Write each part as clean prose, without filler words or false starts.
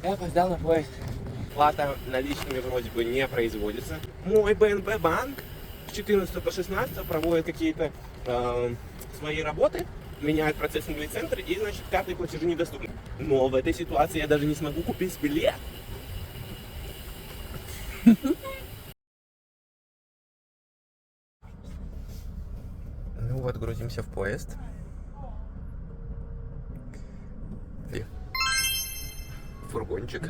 Я опоздал на поезд. Плата наличными вроде бы не производится. Мой БНБ банк с 14 по 16 проводит какие-то свои работы, меняет процессинговый центр, и, значит, карты и платежи недоступны. Но в этой ситуации я даже не смогу купить билет. Ну вот, грузимся в поезд. Фургончик.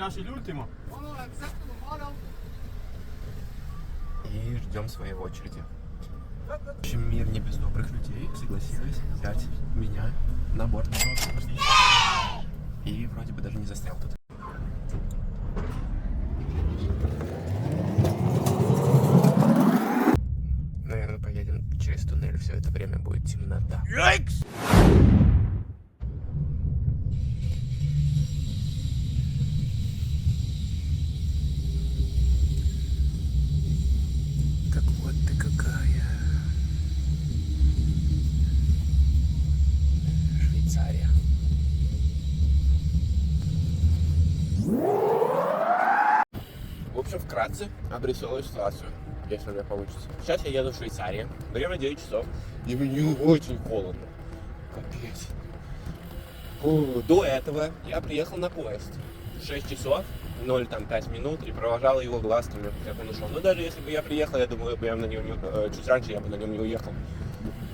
И ждем своей очереди. В общем, мир не без добрых людей согласилась взять меня на борт. И вроде бы даже не застрял тут. Наверное, поедем через туннель, все это время будет темнота. Yikes! Так вот ты какая. Швейцария. В общем, вкратце обрисовываю ситуацию, если у меня получится. Сейчас я еду в Швейцарию. Время 9 часов. И мне очень холодно. Капец. До этого я приехал на поезд. 6 часов, 0,5 минут, и провожал его глазками, как он ушел. Но даже если бы я приехал, я думаю, я на нем чуть раньше я бы на нем не уехал.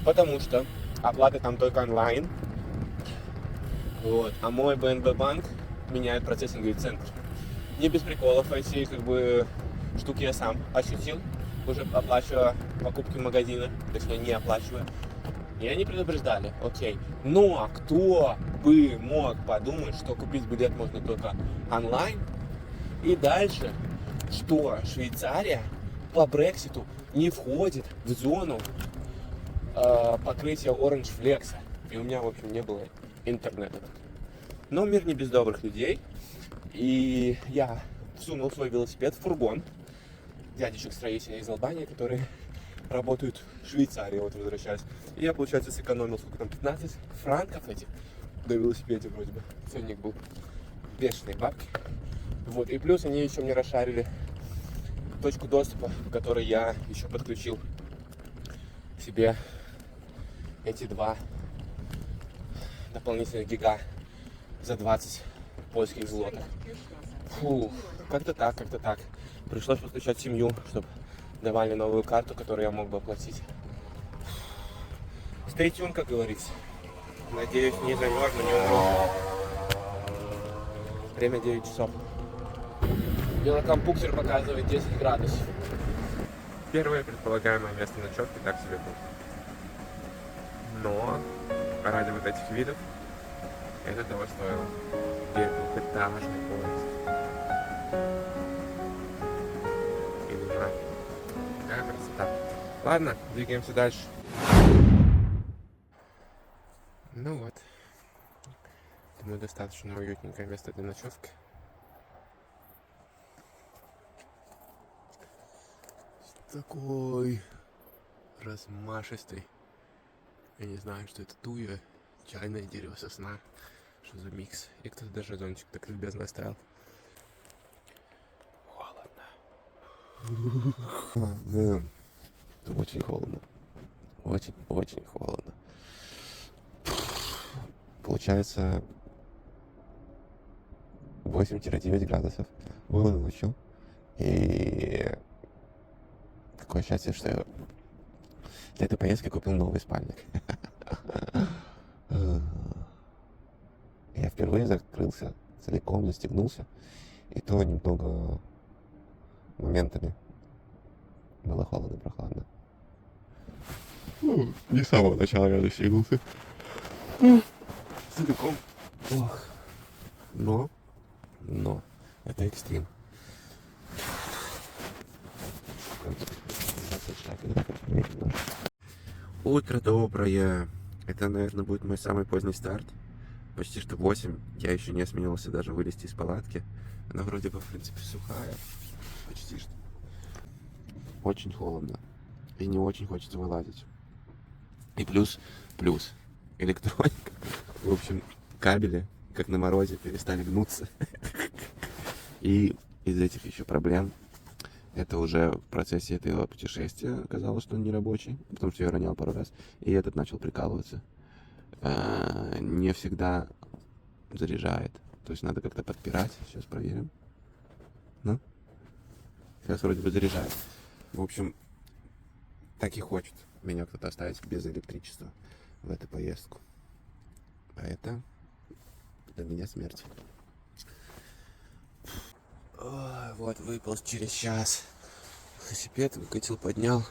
Потому что оплата там только онлайн. Вот. А мой БНБ банк меняет процессинговый центр. Не без приколов, эти как бы штуки я сам ощутил, уже оплачивая покупки магазина, точнее не оплачивая. И они предупреждали, окей. Но кто бы мог подумать, что купить билет можно только онлайн? И дальше, что Швейцария по Брекситу не входит в зону покрытия Orange Flex. И у меня, в общем, не было интернета. Но мир не без добрых людей. И я всунул свой велосипед в фургон дядечек-строителей из Албании, которые работают в Швейцарии, вот возвращаюсь. И я, получается, сэкономил, сколько там, 15 франков этих на велосипеде вроде бы. Ценник был бешеные бабки. Вот, и плюс они еще мне расшарили точку доступа, в которой я еще подключил себе эти 2 дополнительных гига за 20 польских злотых. Фу, как-то так. Пришлось подключать семью, чтобы давали новую карту, которую я мог бы оплатить. Stay tuned, как говорится. Надеюсь, не замерзну, не умру. Время 9 часов. Велокомпуктер показывает 10 градусов. Первое предполагаемое место ночевки так себе было. Но ради вот этих видов это того стоило. Двухэтажный поезд. Именно. Какая красота. Ладно, двигаемся дальше. Ну вот. Думаю, достаточно уютненькое место для ночевки. Такой размашистый. Я не знаю, что это туя, чайное дерево, сосна. Что за микс? И кто-то даже зонтик так любезно оставил. Холодно. Очень холодно. Очень холодно. Получается 8-9 градусов было ночью. И такое счастье, что я для этой поездки купил новый спальник. Я впервые закрылся целиком, застегнулся. И то немного моментами было холодно, прохладно. Не с самого начала я застегнулся. Целиком. Ох. Но это экстрим. Утро доброе. Это, наверное, будет мой самый поздний старт. Почти что 8. Я еще не осмелился даже вылезти из палатки. Она вроде бы, в принципе, сухая. Почти что. Очень холодно. И не очень хочется вылазить. И плюс электроника. В общем, кабели, как на морозе, перестали гнуться. И из этих еще проблем, это уже в процессе этого путешествия оказалось, что он не рабочий, потому что я ронял пару раз, и этот начал прикалываться. Не всегда заряжает, то есть надо как-то подпирать, сейчас проверим. Ну, сейчас вроде бы заряжает. В общем, так и хочет меня кто-то оставить без электричества в эту поездку. А это для меня смерть. Ой, вот выполз через час. Велосипед выкатил, поднял.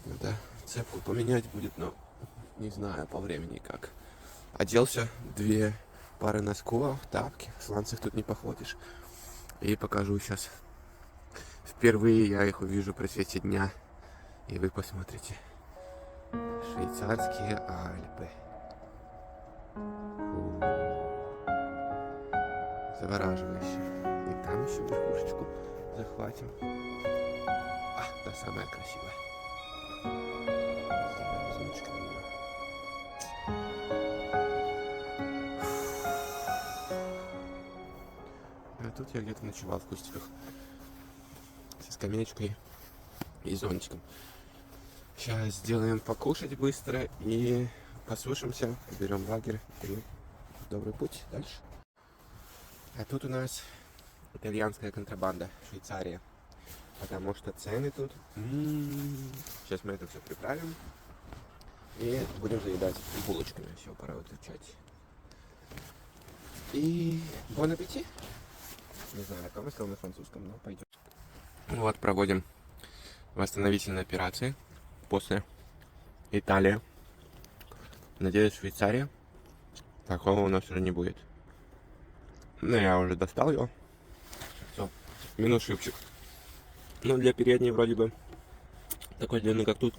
Надо цепку поменять будет, но не знаю по времени как. Оделся, 2 пары носков, тапки. В сланцах тут не походишь. И покажу сейчас. Впервые я их увижу при свете дня. И вы посмотрите. Швейцарские Альпы. Завораживающе. И там еще верхушечку захватим. Та самая красивая. Сделаем зонтик на нее. А тут я где-то ночевал в кустиках. Со скамеечкой и зонтиком. Сейчас сделаем покушать быстро и посушимся, берем лагерь и добрый путь дальше. А тут у нас итальянская контрабанда, Швейцария. Потому что цены тут... Сейчас мы это все приправим. И будем заедать булочками. Все, пора выключать. И бон аппетит. Не знаю, как сказал на французском, но пойдем. Вот, проводим восстановительные операции после Италии. Надеюсь, Швейцария. Такого у нас уже не будет. Ну, я уже достал его. Все, минус шипчик. Ну, для передней вроде бы такой длины, как тут,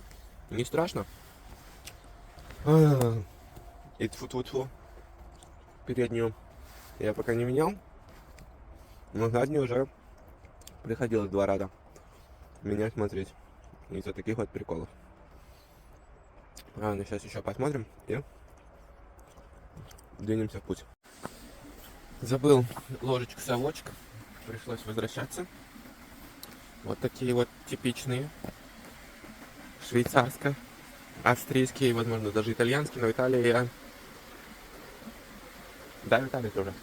не страшно. И тьфу-тьфу-тьфу. Переднюю я пока не менял. Но заднюю уже приходилось 2 раза меня смотреть. Из-за таких вот приколов. Ладно, сейчас еще посмотрим и двинемся в путь. Забыл ложечку-совочек. Пришлось возвращаться. Вот такие вот типичные швейцарско-австрийские, возможно, даже итальянские, но Италия я... Да, в Италии тоже.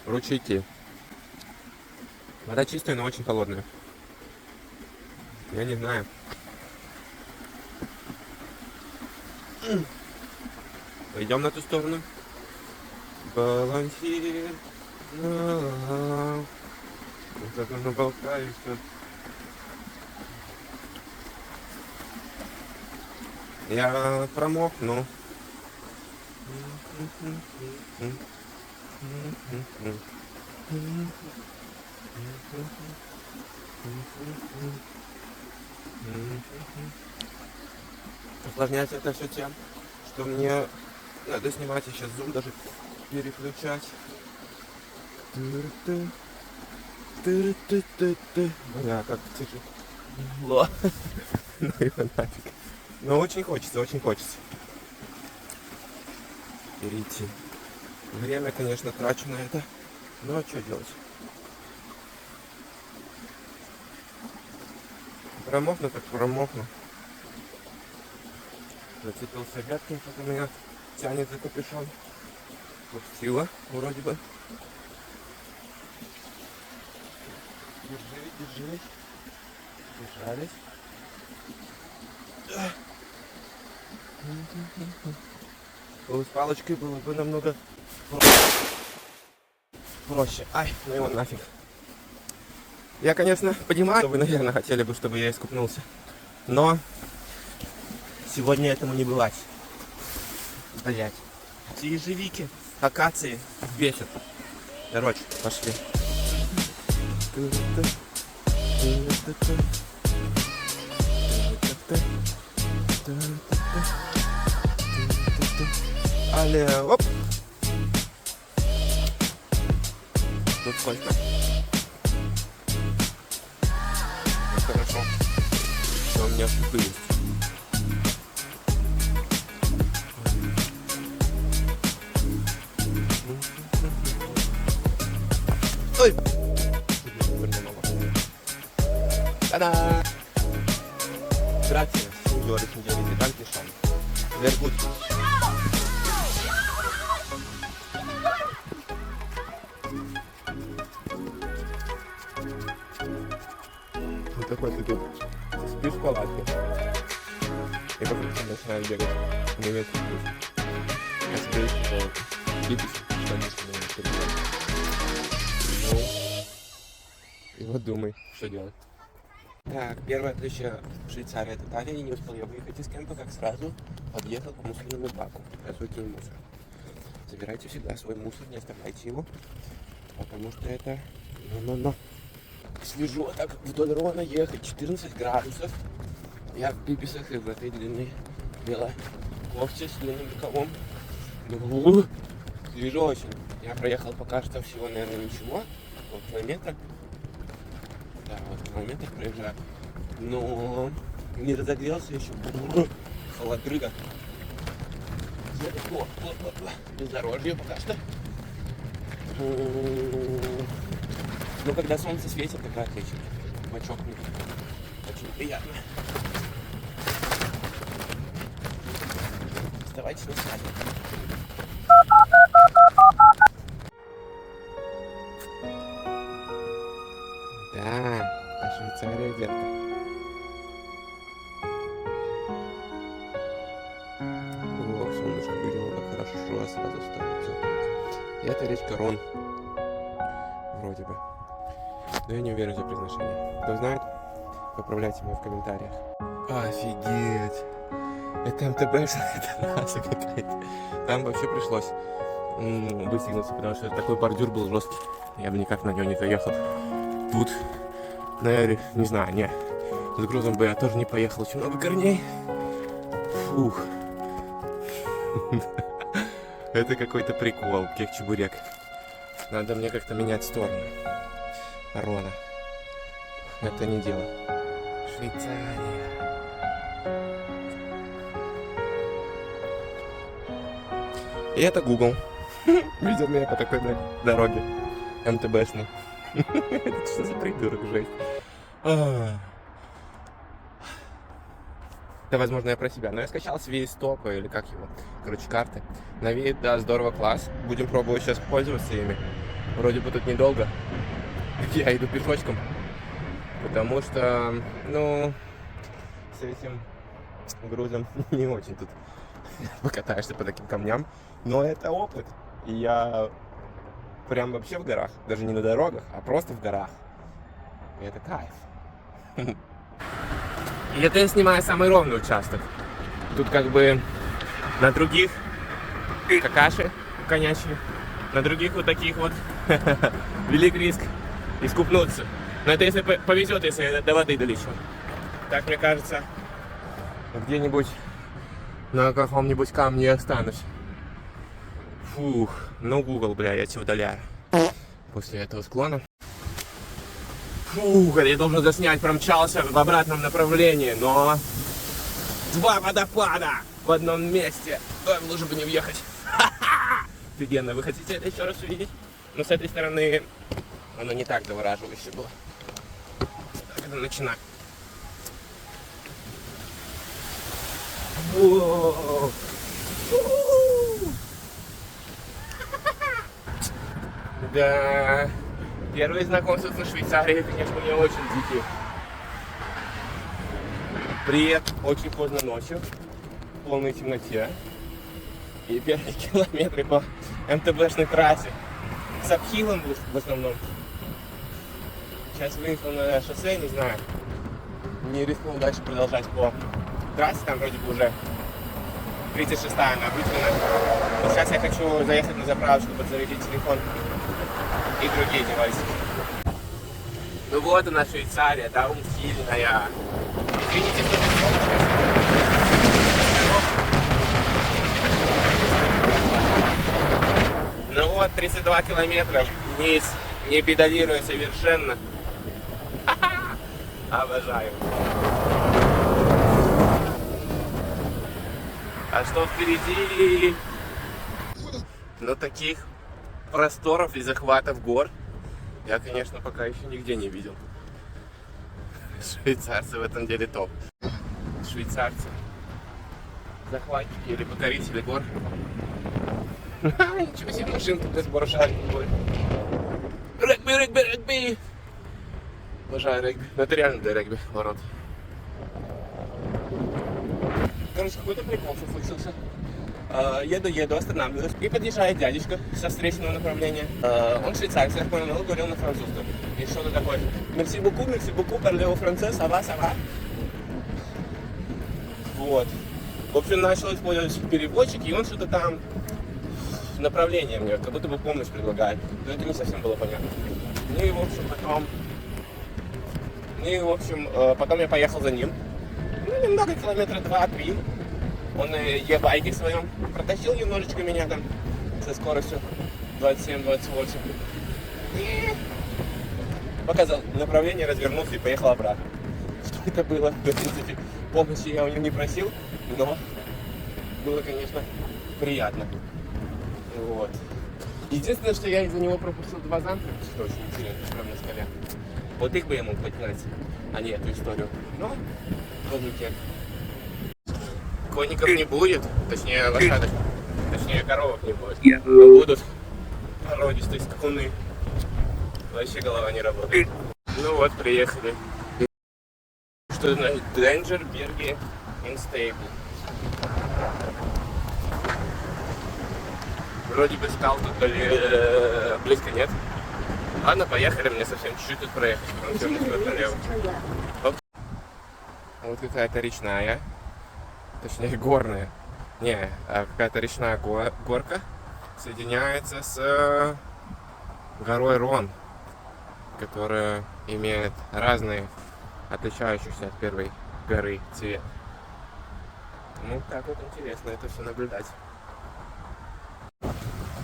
Ручейки. Вода чистая, но очень холодная. Я не знаю. Пойдем на ту сторону. Балансир. Вот это наболтаешься. Я промокну. Усложняется это все тем, что мне надо снимать сейчас зум, даже переключать. Бля, как тяжело. Ну его нафиг. Но очень хочется, перейти. Время, конечно, трачу на это. Ну а что делать? Промокну, так промокну. Зацепился веткой, как у меня тянет за капюшон. Пустила, вроде бы. Держись. Держались. С палочкой было бы намного проще. Ай, ну его нафиг. Я, конечно, понимаю, что вы, наверное, хотели бы, чтобы я искупнулся. Но сегодня этому не бывать. Блять. Эти ежевики, акации бесят. Короче, пошли. Але, оп. Тут сколько? Ну, хорошо. Что у меня шипы есть. Ой! Та-да! Grazie, signore e signori, tanti шанс. Вербут. Вот такой ты тут спишь в палатке. И потом начинаешь бегать. Немецкий вкус. А тебе еще кипиш, конечно, не перебивай. Ну, и вот думай, что делать. Так, первое отличие Швейцарии от Италии. Не успел я выехать из кемпа, как сразу подъехал к мусорному баку. Раз выкинул мусор. Забирайте всегда свой мусор, не оставляйте его. Потому что это... Свежо так вдоль Рона ехать. 14 градусов. Я в пиписах и в этой длинной белой кофте с длинным рукавом. Ну, свежо очень. Я проехал пока что всего, наверное, ничего. Полкилометра. Да, вот километр проезжаю. Но не разогрелся еще. Холодрыга. Бездорожье пока что. Но когда солнце светит, тогда отлично. Бачок мне очень приятно. Оставайтесь на связи. Да, а Швейцария, детка. Ох, солнышко выглянуло так хорошо, а сразу стало тепло. И это речка Рон. Вроде бы. Но я не уверен за произношение. Кто знает, поправляйте меня в комментариях. Офигеть! Это МТБшная трасса какая-то. Там вообще пришлось выстегнуться, потому что такой бордюр был жесткий. Я бы никак на него не заехал. Тут, наверное, не знаю, не. С грузом бы я тоже не поехал. Очень много корней. Фух. Это какой-то прикол, кек-чебурек. Надо мне как-то менять сторону. Рона. Это не дело. Швейцария. И это Google. Ведет меня по такой дороге. МТБшной. Это что за придурок, жесть. Да, возможно, я про себя. Но я скачал с Вейстопа, или как его. Короче, карты. На вид, да, здорово, класс. Будем пробовать сейчас пользоваться ими. Вроде бы тут недолго. Я иду пешочком. Потому что, ну, с этим грузом не очень тут покатаешься по таким камням. Но это опыт. И я прям вообще в горах. Даже не на дорогах, а просто в горах. И это кайф. И это я снимаю самый ровный участок. Тут как бы на других какаши конячие. На других вот таких вот велик риск искупнуться. Но это если повезет, если я до воды долечу. Так, мне кажется, где-нибудь на каком-нибудь камне я останусь. Фух, ну Google, бля, я тебя удаляю. После этого склона. Фух, я должен заснять, промчался в обратном направлении, но... Два водопада в одном месте. Ой, лучше бы не въехать. Офигенно, вы хотите это еще раз увидеть? Но с этой стороны оно не так завораживающе было. Так, это начинаем. Воу. Да, первые знакомства со Швейцарией, конечно, не очень дикие. Приехал очень поздно ночью, в полной темноте. И первые километры по МТБшной трассе с обхилом в основном. Сейчас выехал на шоссе, не знаю. Не рискнул дальше продолжать по трассе, там вроде бы уже 36-я она вызвана. Но сейчас я хочу заехать на заправочку, подзарядить телефон и другие девайсы. Ну вот она, Швейцария, да, умстильная. Извините, что без солнышка. Ну вот, 32 километра вниз, не педалируя совершенно. Обожаю. А что впереди? Ну таких просторов и захватов гор я, конечно, пока еще нигде не видел. Швейцарцы в этом деле топ. Швейцарцы. Захватчики или покорители гор. Ничего себе, машинка для сбора шариков. Регби, регби, регби! Обожаю регби. Но это реально для регби ворот. Короче, какой-то прикол случился. Еду, останавливаюсь. И подъезжает дядечка со встречного направления. Он швейцарец, я понял, но говорил на французском. И что-то такое. Merci beaucoup, parlez français, ça va? Вот. В общем, начал использовать переводчик, и он что-то там направление мне, как будто бы помощь предлагает. Но это не совсем было понятно. Ну и в общем, потом я поехал за ним. Ну, немного, километра 2-3. Он e-байке своем протащил немножечко меня там со скоростью 27-28. И показал направление, развернулся и поехал обратно. Что это было? В принципе, помощи я у него не просил, но было, конечно, приятно. Вот. Единственное, что я из-за него пропустил 2 замка, что очень интересно, прямо на скале. Вот их бы я мог поднять, а не эту историю. Но тоже кек. Конников не будет, точнее лошадок, точнее коровок не будет. Будут породистые скакуны. Вообще голова не работает. Ну вот, приехали. Что значит Danger, Berge, Unstable. Вроде бы скал тут близко нет. Ладно, поехали, мне совсем чуть-чуть тут проехать, потом все будет налево. Вот какая-то речная, точнее горная, не, какая-то речная горка соединяется с горой Рон, которая имеет разные, отличающиеся от первой горы цвет. Ну, так вот интересно это все наблюдать.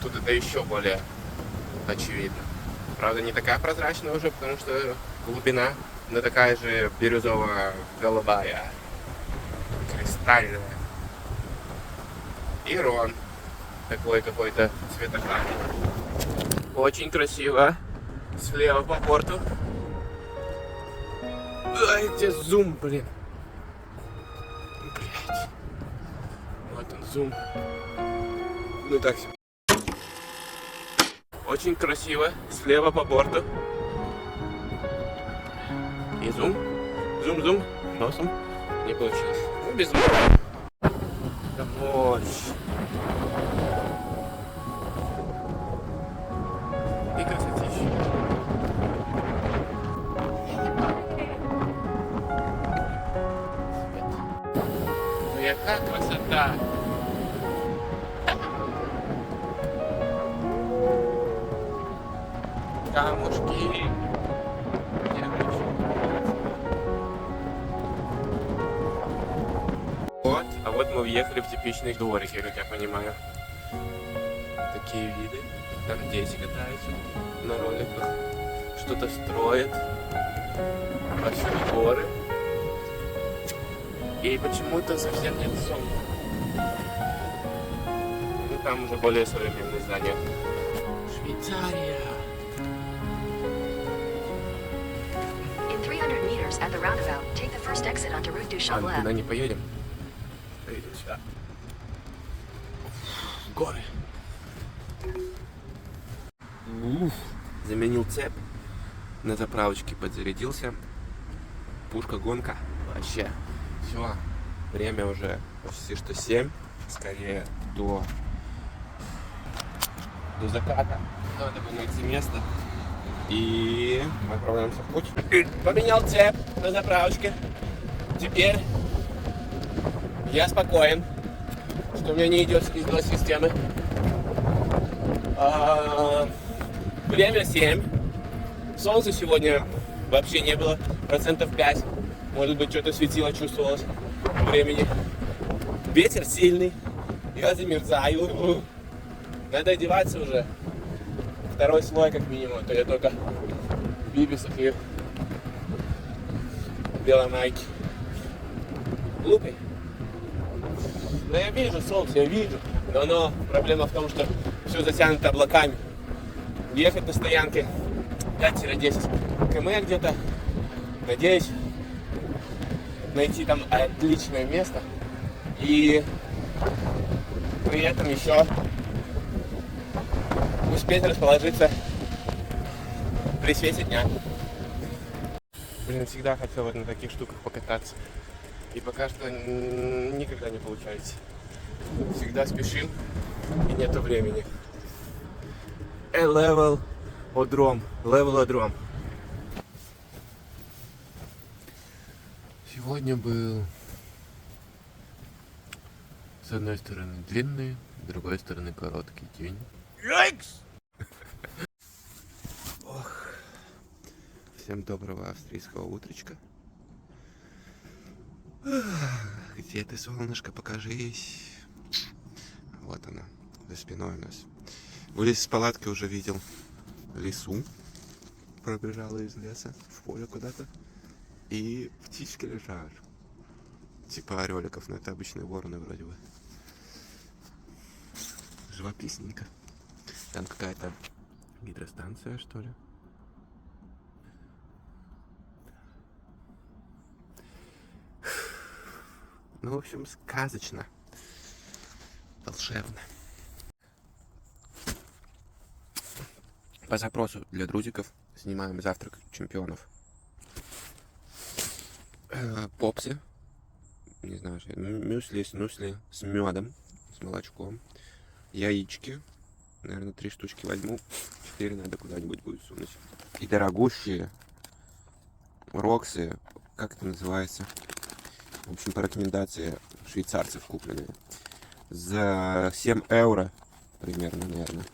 Тут это еще более очевидно. Правда, не такая прозрачная уже, потому что глубина, но такая же бирюзово-голубая, кристальная. И Рон такой какой-то цветокарный. Очень красиво. Слева по борту. Ай, где зум, блин. Блять. Вот он, зум. Ну так себе. Очень красиво. Слева по борту. И зум. Зум. Носом. Не получилось. Ну, без зума. Да мощь. И красотища. Ну яка красота. Камушки. Вот, а вот мы въехали в типичные дворики, как я понимаю. Такие виды. Там дети катаются на роликах. Что-то строят. Большие горы. И почему-то совсем нет солнца. Ну там уже более современные здания. Швейцария. At the roundabout, take the first exit onto Route du Chablais. Куда не поедем? Поедем сюда. Горы. Заменил цепь. На заправочке подзарядился. Пушка гонка. Вообще. Все. Время уже почти что 7. Скорее до заката. Надо бы найти место. И мы отправляемся в путь. Поменял цепь на заправочке. Теперь я спокоен, что у меня не идет износ системы. Время 7. Солнца сегодня вообще не было. 5%. Может быть, что-то светило, чувствовалось времени. Ветер сильный. Я замерзаю. Надо одеваться уже. Второй слой как минимум, то я только в бибисах и белой майке. Глупый. Но я вижу солнце, я вижу. Но проблема в том, что все затянуто облаками. Ехать на стоянке 5-10 км где-то. Надеюсь найти там отличное место. И при этом еще успеть расположиться при свете дня. Блин, всегда хотел вот на таких штуках покататься. И пока что никогда не получается. Всегда спешим и нету времени. Левелодром. Сегодня был с одной стороны длинный, с другой стороны короткий день. Yikes! Ох. Всем доброго австрийского утречка. Где ты, солнышко, покажись. Вот она, за спиной у нас. Вылез из палатки, уже видел лису. Пробежала из леса в поле куда-то. И птички лежат. Типа ореликов, но это обычные вороны вроде бы. Живописненько. Там какая-то гидростанция, что ли. Ну, в общем, сказочно. Волшебно. По запросу для друзиков снимаем завтрак чемпионов. Попсы. Не знаю, мюсли с медом, с молочком. Яички. Наверное, 3 штучки возьму. 4 надо куда-нибудь будет сунуть. И дорогущие роксы. Как это называется? В общем, по рекомендации швейцарцев купленные. За 7 евро примерно, наверное.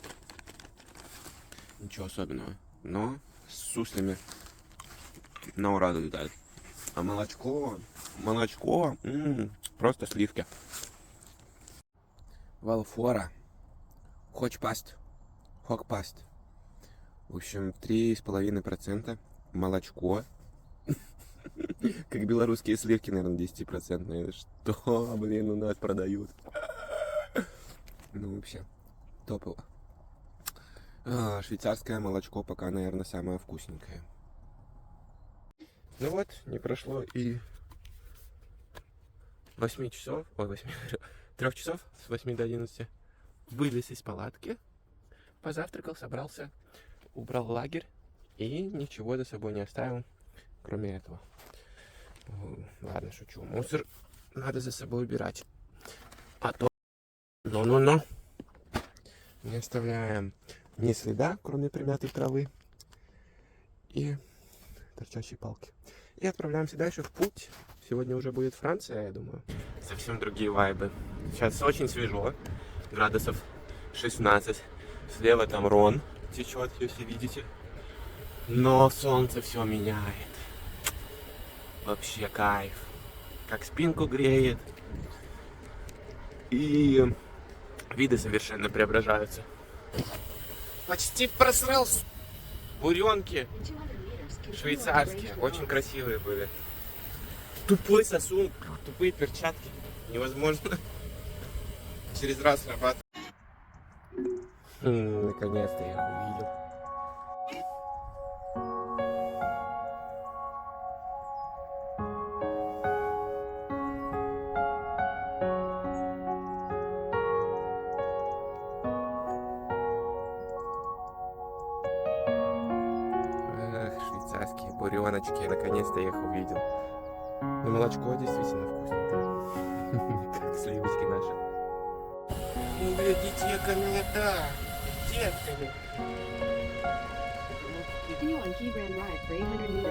Ничего особенного. Но с суслями на ура долетает. А молочко, просто сливки. Валфора. Хокпаст. В общем, 3,5% молочко. Как белорусские сливки, наверное, 10%. Что, блин, у нас продают? Ну, вообще, топово. Швейцарское молочко пока, наверное, самое вкусненькое. Ну вот, не прошло и 8 часов, 3 часов с 8 до 11. Вылез из палатки, позавтракал, собрался, убрал лагерь и ничего за собой не оставил, кроме этого. Ладно, шучу. Мусор надо за собой убирать. А то... Но. Не оставляем ни следа, кроме примятой травы и торчащей палки. И отправляемся дальше в путь. Сегодня уже будет Франция, я думаю. Совсем другие вайбы. Сейчас очень свежо. Градусов 16. Слева там Рон течет, если видите. Но солнце все меняет. Вообще кайф. Как спинку греет. И виды совершенно преображаются. Почти просрался. Буренки швейцарские. Очень красивые были. Тупой сосун, тупые перчатки. Невозможно. Через раз срабатывает. Наконец-то я их увидел. Швейцарские буреночки, наконец-то я их увидел. Но молочко действительно вкусненькое. Как сливочки наши. Ну, глядите, яка милота. Детками.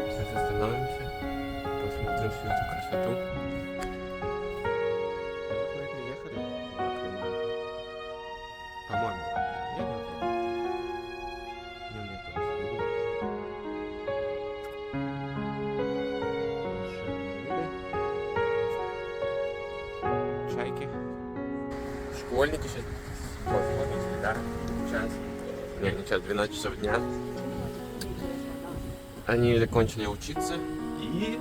Сейчас остановимся. Посмотрим всю эту красоту. Мы приехали. По-моему, я не уверен. Дневной поезд. Чайки. Школьники сейчас позвонили, да? Час. Не час, 12 часов дня. Они закончили учиться и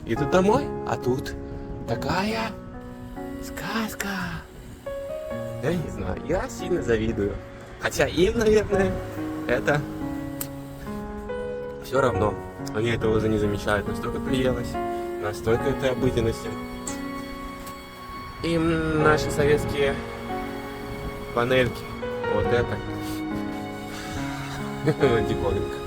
идут домой. А тут такая сказка. Я не знаю, я сильно завидую. Хотя им, наверное, это все равно они этого уже не замечают. Настолько приелось, настолько это обыденности. Им наши советские панельки. Вот это. Диковинка.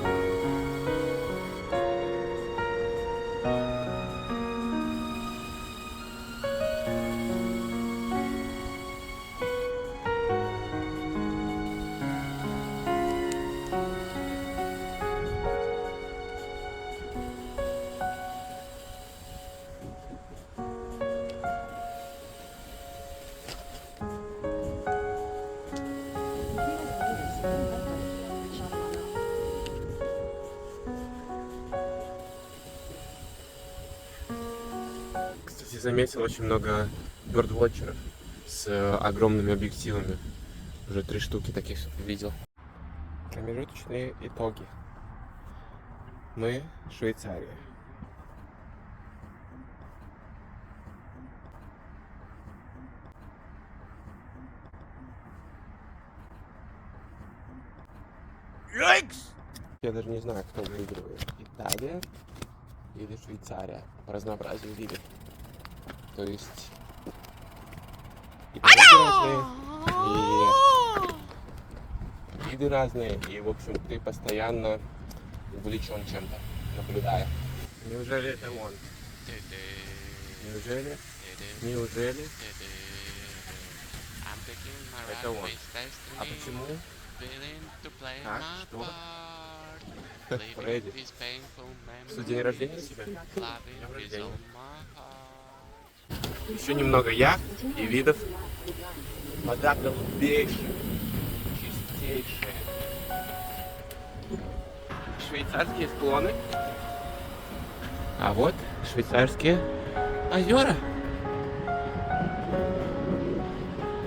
Кстати, заметил очень много бёрдвотчеров с огромными объективами. Уже 3 штуки таких видел. Промежуточные итоги. Мы Швейцария. Yikes! Я даже не знаю, кто выигрывает. Италия или Швейцария по разнообразию видов. То есть и разные, и виды разные, и в общем ты постоянно увлечен чем-то, наблюдая. Неужели это он? Неужели? Неужели? Это он. А почему? Так, что? Фредди. Что, день рождения у тебя? День рождения. Еще немного яхт и видов. Вода голубейшая, чистейшая. Швейцарские склоны. А вот швейцарские озера.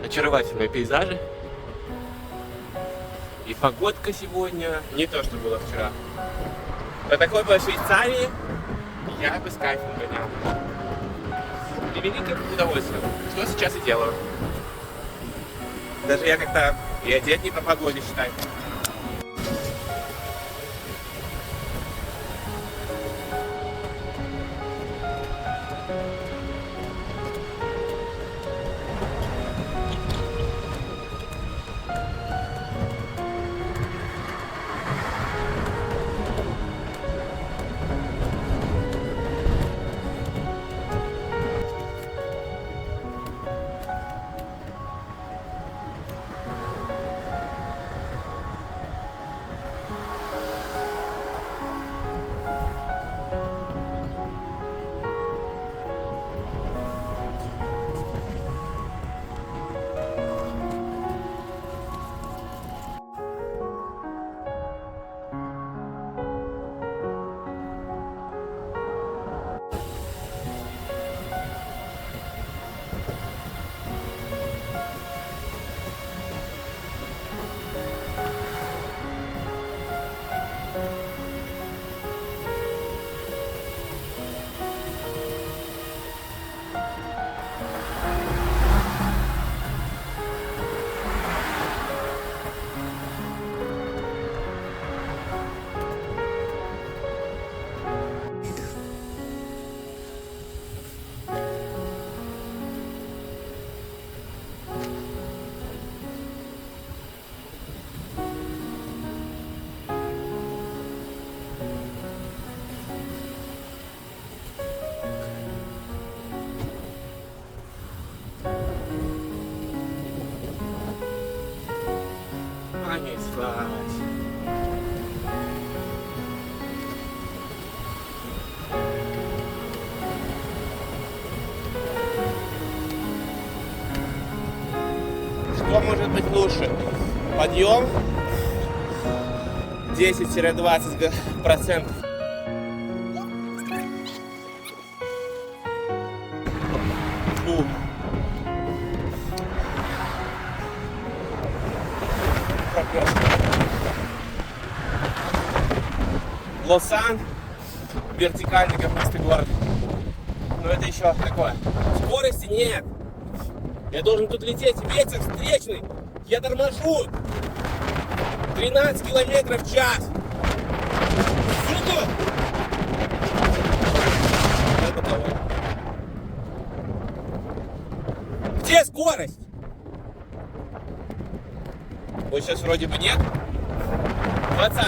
Очаровательные пейзажи. И погодка сегодня не то, что было вчера. По такой бы Швейцарии я бы с кайфом гонял. И великим удовольствием, что сейчас и делаю. Даже я как-то и одет не по погоде, считай. Понеслась. Что может быть лучше? Подъем 10-20%. Фу. Лосан, вертикальный говнистый город. Но это еще такое. Скорости нет. Я должен тут лететь, ветер встречный. Я торможу. 13 километров в час. секунду! Где скорость? Вот сейчас вроде бы нет. 20.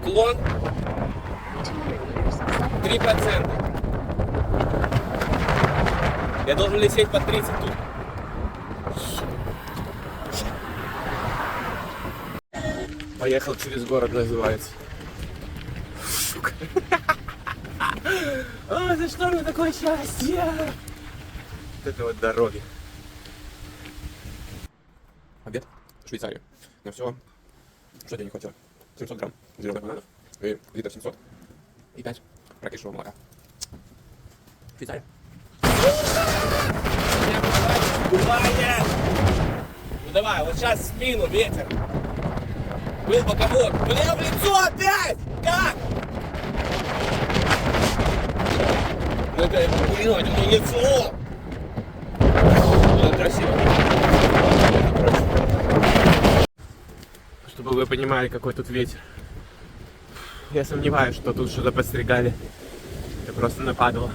Уклон 3%. Я должен лететь по 30 тут. Поехал через город, называется. Сука. О, за что мне такое счастье? Вот это вот дороги. Обед в Швейцарии. На все. Что тебе не хватило? 700 грамм зеленых бананов и литр 700 и 5 прокисшего молока. Швейцария. Ну давай, вот сейчас в спину ветер. Был боковой. Мне в лицо опять! Как? Ну это, блин, это не лицо. Это красиво. Чтобы вы понимали, какой тут ветер. Я сомневаюсь, что тут что-то подстригали. Это просто нападало.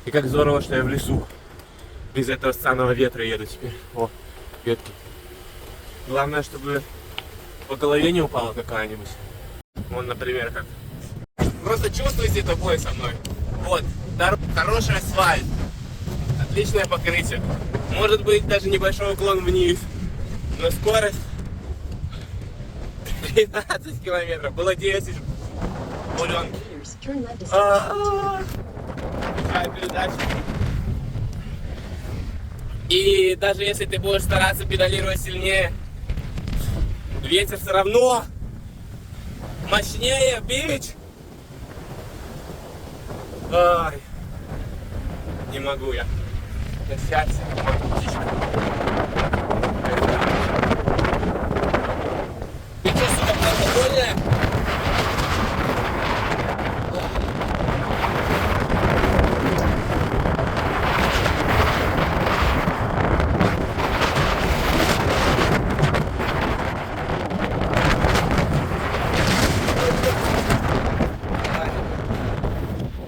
И как здорово, что я в лесу. Без этого ссаного ветра еду теперь. О, ветки. Главное, чтобы по голове не упала какая-нибудь. Вон, например, как. Просто чувствуйте такое со мной. Вот, хороший асфальт. Отличное покрытие. Может быть, даже небольшой уклон вниз. Но скорость 13 километров. Было 10. Буренки. Передача. И даже если ты будешь стараться педалировать сильнее, ветер все равно мощнее, бич. Ай, не могу я. Я счастье. Ты что, сука, алкогольная?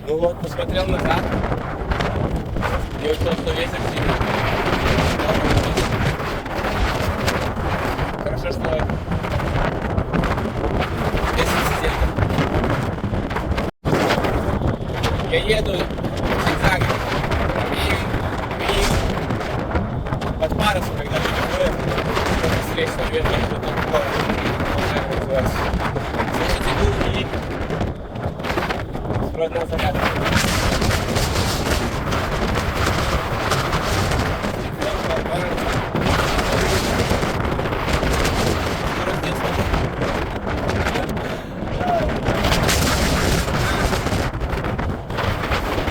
Ну вот, посмотрел назад. И учел, что ветер сильный. Хорошо, что если сидеть. Я еду зигзагом. И под парусом, когда выходит, встречный ветер, что-то такое. Как называется? Слушайте, гул и родного заряда.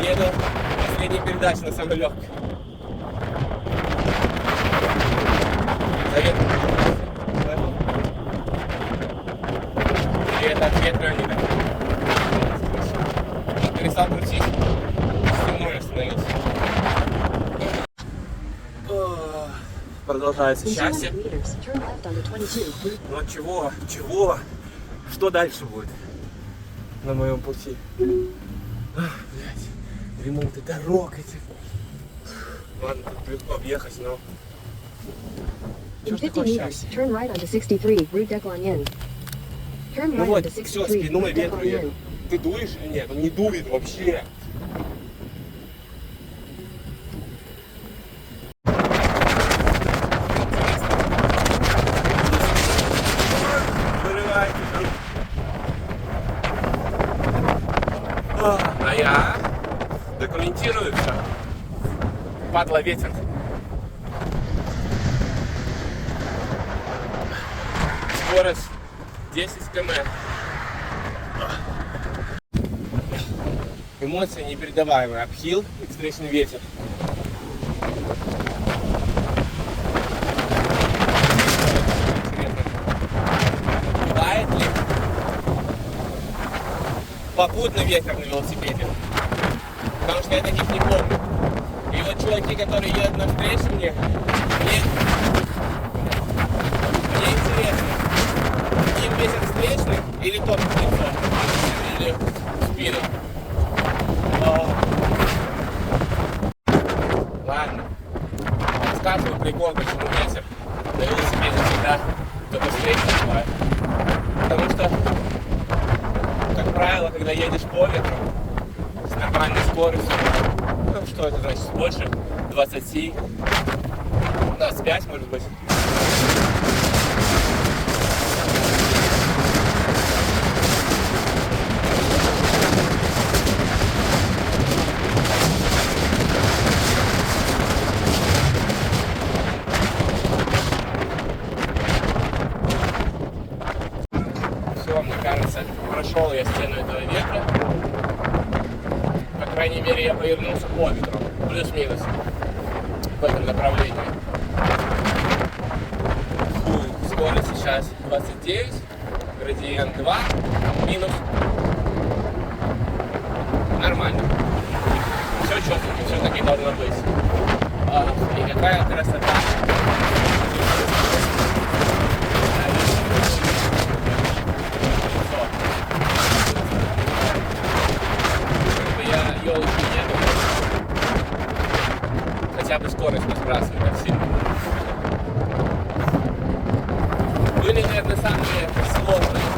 Еду последний передач на самой легкой. Завет. И это от ветра не так. Перестал крутить. Стеной остановился. Продолжается счастье. Но чего? Чего? Что дальше будет на моем пути? Блять, ремонты дорог этих. Ладно, тут легко объехать, но... In 50 meters, turn right onto 63, route Deglanian. Turn Ну right вот, onto все, 63, спиной route ветру еду. Deglanian. Ты дуешь или нет? Он не дует вообще. А я документирую все. Падла ветер. Скорость 10 км. Эмоции непередаваемые. Обхил и встречный ветер. Бывает ли попутный ветер на велосипеде? Потому что я таких не помню. И вот чуваки, которые едут навстречу мне интересно. Им ветер встречный, Или только в лицо, или в спину. Ладно. Рассказываю прикол, почему ветер на велосипеде всегда кто-то встречный бывает. Потому что, как правило, когда едешь по ветру с нормальной скоростью, ну что это значит, больше 20, 25 может быть. Все, мне кажется, прошел я стену этого ветра. По крайней мере, я повернулся по ветру. Плюс-минус. В этом направлении. Фу, скорость сейчас 29. Градиент 2. Минус. Нормально. Все четко, все таки должно быть. И какая красота. Я елочки еду. Хотя бы скорость не сбрасываю так сильно. Были, наверное, самые сложные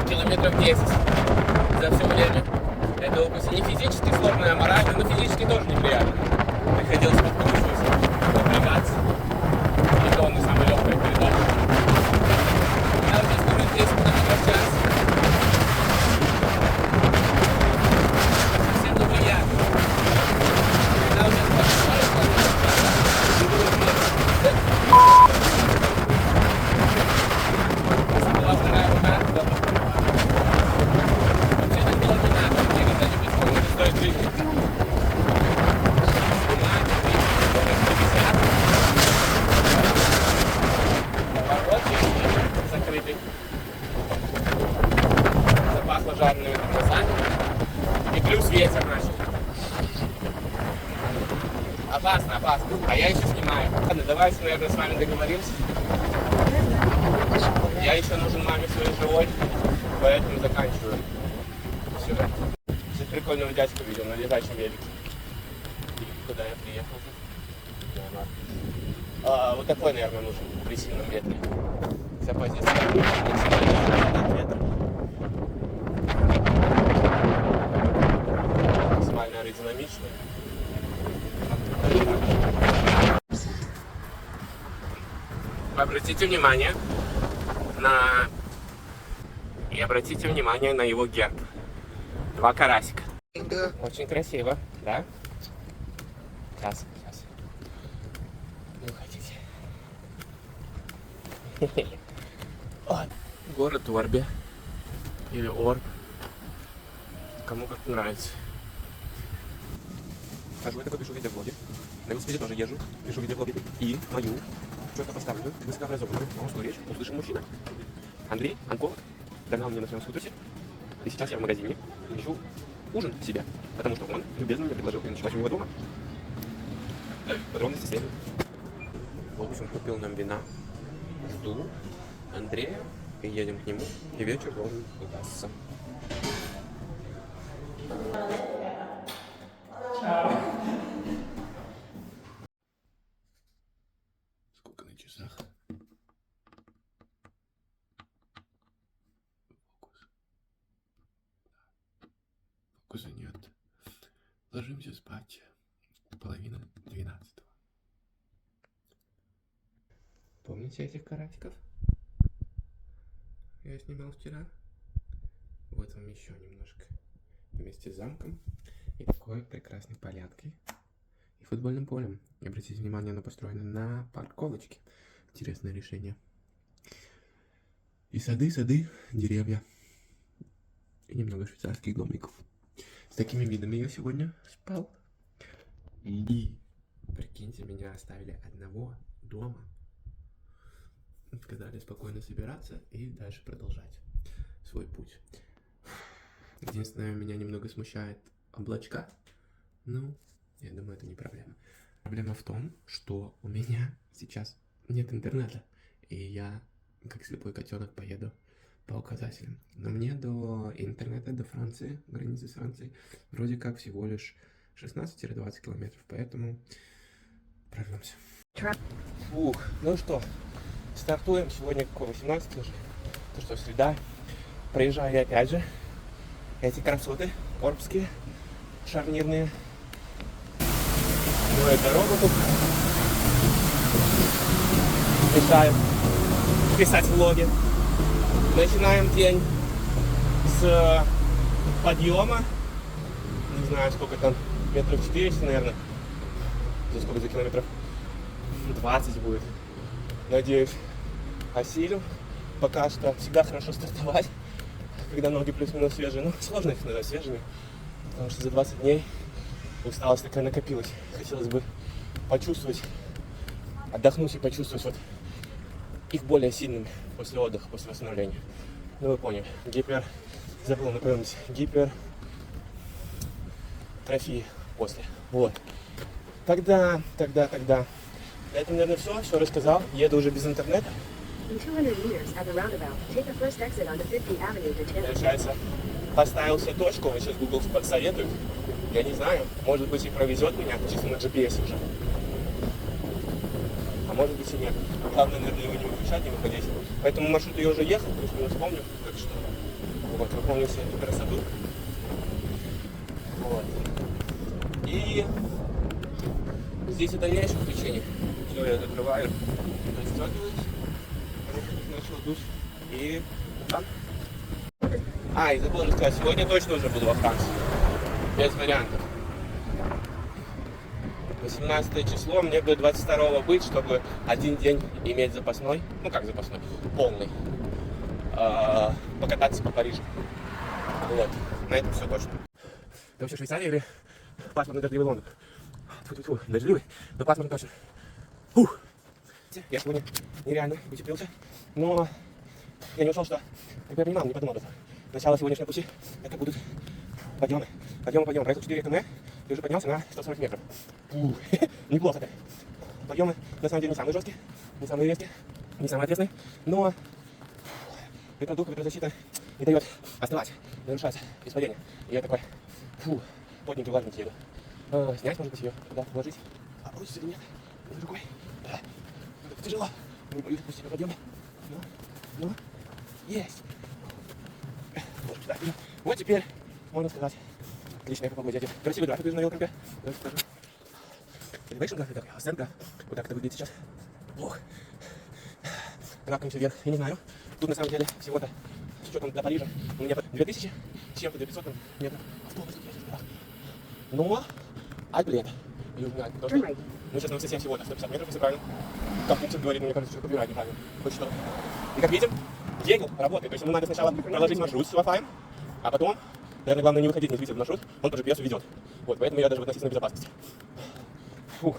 километров 10 за все время этого пути. Не физически сложные, а морально, но физически тоже неприятно. Приходилось подкручиваться, напрягаться. И то не самая легкая передача. А вот скорость 10 км в час. Совсем неприятно. Когда уже была вторая рука, вообще так было не надо. Мне когда-нибудь может стоит жизни. Закрытый. Запахло жареными тормозами. И плюс ветер начал. Опасно, опасно. А я еще снимаю. Ладно, давайте, наверное, с вами договоримся. Я еще нужен маме своей живой, поэтому заканчиваю. Все. Сейчас прикольного дядьку видел на летающем велике. Куда я приехал? Вот такой, наверное, нужен при сильном ветре. Вся позиция максимально ветра. Максимально аэродинамичный. Обратите внимание на... И обратите внимание на его герб. 2 карасика. Очень красиво, да? Сейчас. Не уходите. Город Орби. Или Орб. Кому как нравится. Хожу я такой, пишу видеоблоги. На велосипеде тоже езжу, пишу видеоблоги. И мою четко поставленную, высокообразованную русскую речь услышал мужчина. Андрей Анколог догнал меня на своем скутере. И сейчас я в магазине ищу ужин себе. Потому что он любезно мне предложил переночевать у него дома. Подробности следуют. В общем, купил нам вина. Жду Андрея. И едем к нему. И вечер должен удастся. Сколько на часах? Фокуса нет. Ложимся спать. 11:30. Помните этих карасиков? Я снимал вчера. Вот вам еще немножко. Вместе с замком. И такой прекрасной полянкой. И футбольным полем. И обратите внимание, оно построено на парковочке. Интересное решение. И сады, деревья. И немного швейцарских домиков. С такими видами я сегодня спал. И прикиньте, меня оставили одного дома. Сказали спокойно собираться и дальше продолжать свой путь. Единственное, меня немного смущает облачка. Ну, я думаю, это не проблема. Проблема в том, что у меня сейчас нет интернета. И я, как слепой котенок, поеду по указателям. Но мне до интернета, до Франции, границы с Францией, вроде как всего лишь 16-20 километров, поэтому прорвемся. Фух, ну что, стартуем. Сегодня какое, 18 уже? То что, среда. Проезжаю я опять же эти красоты орбские, шарнирные. Ну и дорогу тут мешаю писать влоги. Начинаем день с подъема. Не знаю, сколько там, метров 400, наверное. За сколько, за километров? 20 будет. Надеюсь, осилю. Пока что всегда хорошо стартовать, когда ноги плюс-минус свежие. Ну, сложно их назвать свежими, потому что за 20 дней усталость такая накопилась. Хотелось бы почувствовать, отдохнуть и почувствовать вот их более сильными после отдыха, после восстановления. Ну, вы поняли. Забыл напомнить, гипертрофии после. Вот. Тогда. Это, наверное, все рассказал. Еду уже без интернета. In 200 meters at the roundabout, take the first exit onto 50 Avenue to Tampa. Получается, поставил себе точку, вот сейчас Google подсоветует. Я не знаю, может быть и провезет меня чисто на GPS уже. А может быть и нет. Главное, наверное, его не выключать, не выходить. Поэтому маршрут я уже ехал, плюс-минус помню, так что вот, выполнил всю эту красоту. Вот. И здесь и дальнейшее включение. Все, я закрываю, расстегиваюсь, начал душ и там. И забыл рассказать, сегодня точно уже буду во Франции. Без вариантов. 18 число, мне бы 22 быть, чтобы один день иметь запасной, ну как запасной, полный, покататься по Парижу. Вот, на этом все точно. Это вообще Швейцария или пасмурный дождливый Лондон? Фу-фу-фу, дождливый, но пасмурный точно. Фух. Я сегодня нереально утеплился, но я не ушел, что, как я понимал, не подумал об этом. Начало сегодняшнего пути это будут подъемы. Проехал 4 км и уже поднялся на 140 метров. Неплохо так. Подъемы на самом деле не самые жесткие, не самые резкие, не самые ответственные, но ветродух, ветрозащита не дает остывать, нарушать без падения. И я такой, подненький, влажненький еду. Снять, может быть, ее туда вложить. А получится или нет? Или рукой? Да. Это тяжело. Не боюсь отпустить на подъеме. Ну, есть. Вот теперь, можно сказать, отличная по погоде. Красивый график вижу на велокомпе. Давайте покажу. Elevation график, так, сценка. Вот так это выглядит сейчас. Ох. Графиком вверх, я не знаю. Тут на самом деле всего-то, с учетом до Парижа, у меня 2000, чем-то до 500 метров. Автобус тут есть в горах. Но, блин. И у меня тоже. Мы сейчас на высоте всего-то 150 метров, если правильно. Как Путин говорит, мне кажется, что побирать неправильно. Хоть что. И как видим, двигатель работает. То есть ему надо сначала проложить маршрут с Wi-Fi, а потом, наверное, главное не выходить, не сбиться в маршрут, он по GPS уведет. Вот, поэтому я даже в относительной безопасности. Фух,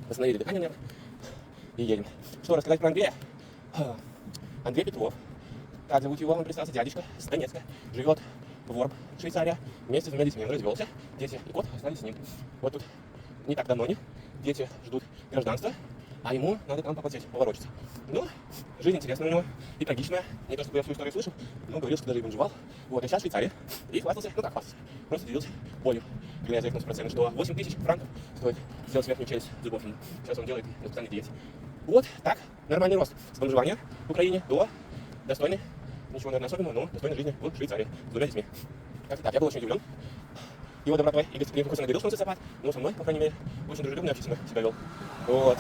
восстановили дыхание, наверное, и едем. Что рассказать про Андрея? Андрей Петров, так зовут его, он представился, дядечка с Донецка, живет в Орб, Швейцария, вместе с двумя детьми, он развелся, дети и кот остались с ним. Вот тут не так давно дети ждут гражданства, а ему надо там попотеть, поворочиться. Ну, жизнь интересная у него и трагичная. Не то, чтобы я всю историю слышал, но говорил, что даже и бомжевал. Вот, а сейчас в Швейцарии. И хвастался, ну как хвастался, просто делился болью. Когда я заикнулся про цены, что 8000 франков стоит сделать верхнюю челюсть зубов. Сейчас он делает на специальной диете. Вот так, нормальный рост с бомжевания в Украине до достойной, ничего, наверное, особенного, но достойной жизни в Швейцарии с двумя детьми. Как-то так, я был очень удивлен его добротой и гостеприимством, хоть он и говорил, что он социопат, но со мной, по крайней мере, очень дружелюбно и общительно себя вел. Вот.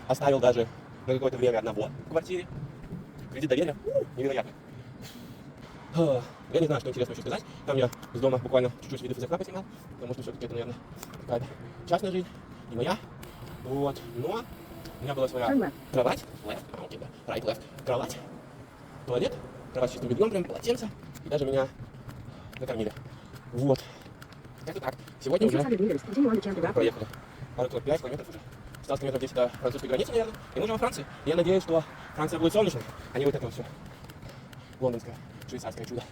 Оставил даже на какое-то время одного в квартире. Кредит доверия. Невероятно. Я не знаю, что интересно еще сказать. Там я с дома буквально чуть-чуть видов из окна поснимал, потому что все-таки это, наверное, какая-то частная жизнь, и моя. Вот. Но у меня была своя кровать. Right, left. Кровать. Туалет. Кровать с чистым бельем, прям полотенце. И даже меня накормили. Вот. Это так. Сегодня уже проехали. Пару 5 километров уже. Осталось метров 10 до французской границы, наверное. И мы уже во Франции. И я надеюсь, что Франция будет солнечной, а не вот это вот все. Лондонское, швейцарское чудо.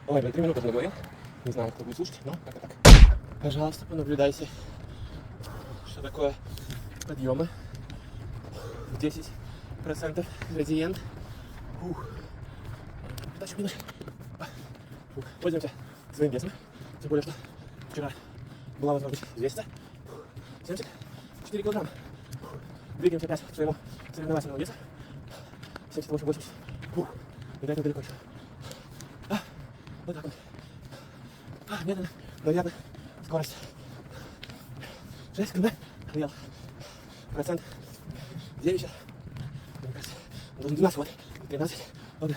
Ой, 3 минуты уже наговорил. Не знаю, кто будет слушать, но как-то так. Пожалуйста, понаблюдайте, что такое подъемы. 10% градиент. Тащим минус. Пользуемся своим весом. Тем более, что вчера была возможность взвеситься. 74 килограмма. Двигаемся опять к своему соревновательному весу. 78-80. Не до этого далеко еще. Вот так вот. Медленно, но верно. Скорость. 6 км. Реал. Процент. 9 сейчас. Мне кажется, он должен 12, вот. 13. Вот.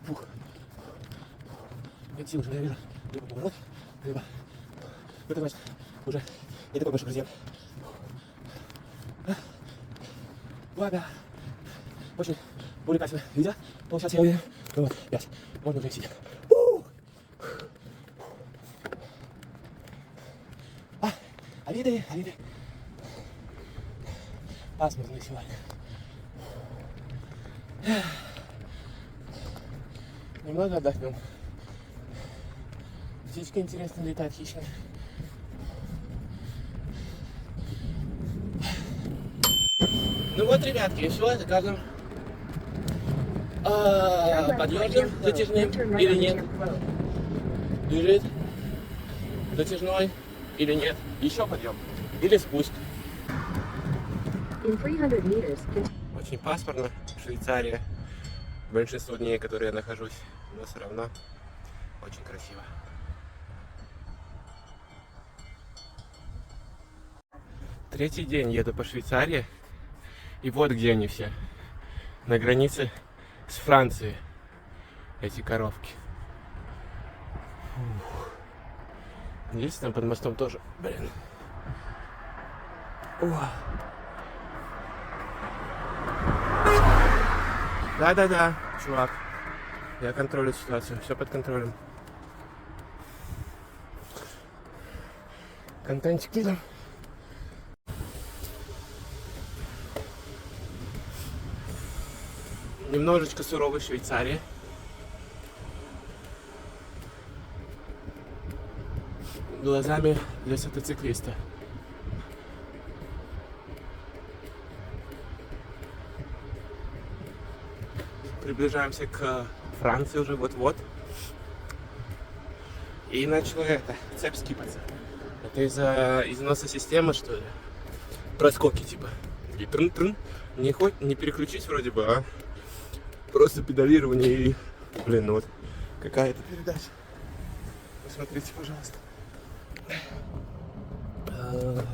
Фух. Нет сил уже, я вижу. Либо поворот, либо... Это значит, уже не такой большой разъем. Ладно. Очень увлекательно видео. Получается, я уверен. Ну вот, 5. Можно уже сидеть. Авиды. Пасмурный сегодня. Немного отдохнем. Птичка интересно летает, хищная. Ну вот, ребятки, и все, закажем подъем затяжным или нет. Лежит затяжной или нет. Еще подъем или спуск. Очень пасмурно, Швейцария. Большинство дней, которые я нахожусь, но все равно очень красиво. Третий день еду по Швейцарии. И вот где они все. На границе с Францией. Эти коровки. Фух. Здесь там под мостом тоже. Блин. Да, чувак. Я контролю ситуацию. Все под контролем. Контентик видим. Немножечко суровой Швейцарии. Глазами для мотоциклиста. Приближаемся к Франции уже вот-вот. И начала цепь скипаться. Это из-за износа системы, что ли? Проскоки типа. И трын-трын. Не переключить вроде бы, а просто педалирование и... Блин, ну вот какая-то передача. Посмотрите, пожалуйста.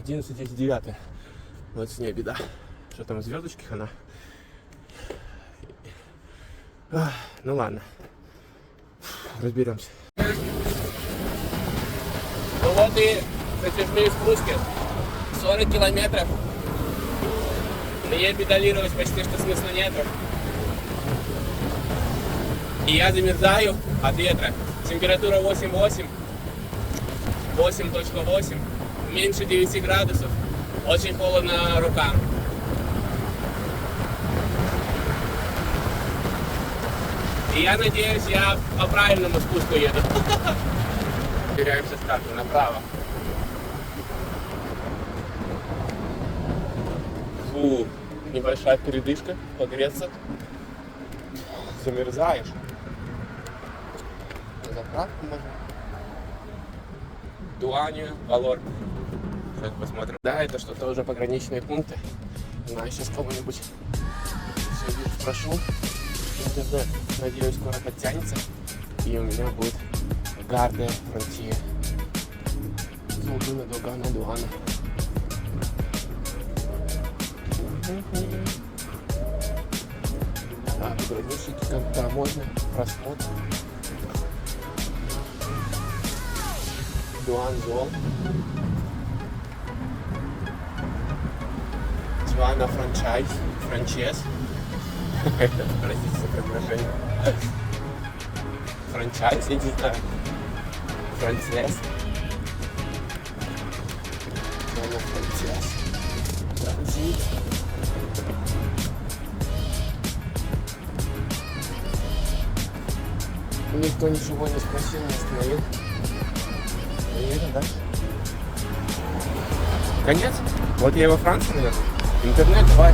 11, здесь 9. Вот с ней беда. Что там, звездочки хана? Ну ладно. Разберемся. Ну вот и затяжные спуски. 40 километров. Мне педалировать почти что смысла нету. И я замерзаю от ветра. Температура 8,8. 8.8. Меньше 9 градусов. Очень холодно рукам. И я надеюсь, я по правильному спуску еду. Теряемся с карты направо. Фу, небольшая передышка, погреться. Замерзаешь. Заправку можно. Дуанию, Валор. Сейчас посмотрим. Да, это что-то уже пограничные пункты. Знаю, сейчас кого-нибудь все вижу, спрошу. Интернет, надеюсь, скоро подтянется. И у меня будет Гарде Фронтия. Золотуна, Дуана. Пограничники, как таможня, просмотр. Дуан-зол. Дуана франчайз. Простите за предложение. Франчайз, я не знаю. Франчайз. Дуана франчайз. Транзит. Никто ничего не спросил, не остановил. Поедем, да? Конец? Вот я во Франции, наверное. Интернет, давай,